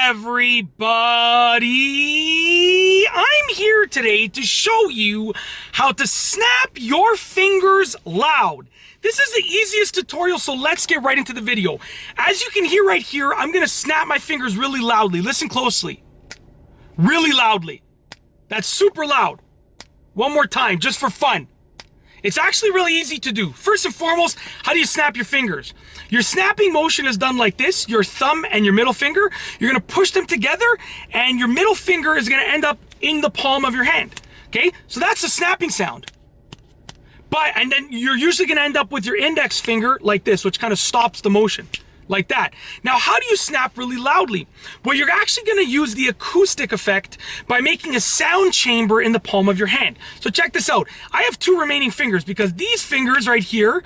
everybody! I'm here today to show you how to snap your fingers loud. This is the easiest tutorial, so let's get right into the video. As you can hear right here, I'm gonna snap my fingers really loudly. Listen closely. Really loudly. That's super loud. One more time, just for fun. It's actually really easy to do. First and foremost, how do you snap your fingers? Your snapping motion is done like this. Your thumb and your middle finger, you're gonna push them together, and your middle finger is gonna end up in the palm of your hand. Okay, so that's a snapping sound. And then you're usually gonna end up with your index finger like this, which kind of stops the motion. Like that. Now, how do you snap really loudly? Well, you're actually going to use the acoustic effect by making a sound chamber in the palm of your hand. So check this out. I have two remaining fingers because these fingers right here,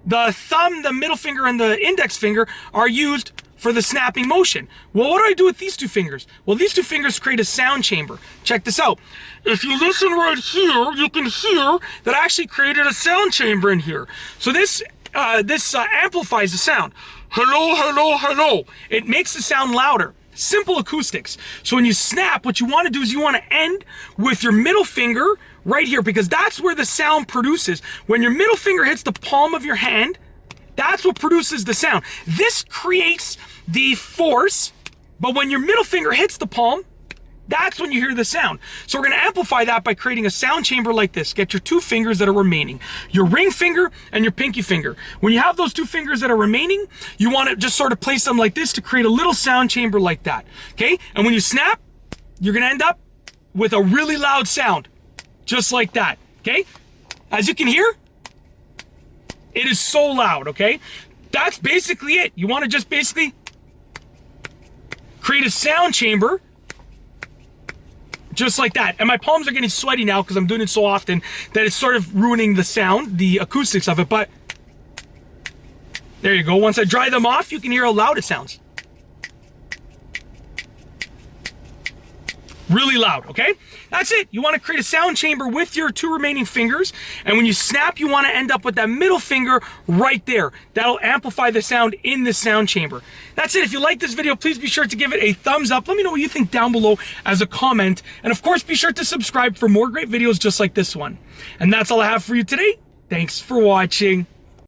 the thumb, the middle finger, and the index finger, are used for the snapping motion. Well, what do I do with these two fingers? Well, these two fingers create a sound chamber. Check this out. If you listen right here, you can hear that I actually created a sound chamber in here. So this amplifies the sound. Hello, hello, hello. It makes the sound louder. Simple acoustics. So when you snap, what you want to do is you want to end with your middle finger right here, because that's where the sound produces. When your middle finger hits the palm of your hand, that's what produces the sound. This creates the force, but when your middle finger hits the palm, that's when you hear the sound. So we're going to amplify that by creating a sound chamber like this. Get your two fingers that are remaining, your ring finger and your pinky finger. When you have those two fingers that are remaining, you want to just sort of place them like this to create a little sound chamber like that. Okay? And when you snap, you're going to end up with a really loud sound, just like that. Okay? As you can hear, it is so loud. Okay? That's basically it. You want to just basically create a sound chamber just like that. And my palms are getting sweaty now because I'm doing it so often that it's sort of ruining the sound, the acoustics of it, but there you go. Once I dry them off, you can hear how loud it sounds. Really loud, okay? That's it. You want to create a sound chamber with your two remaining fingers, and when you snap, you want to end up with that middle finger right there. That'll amplify the sound in the sound chamber. That's it. If you like this video, please be sure to give it a thumbs up. Let me know what you think down below as a comment, and of course, be sure to subscribe for more great videos just like this one. And that's all I have for you today. Thanks for watching.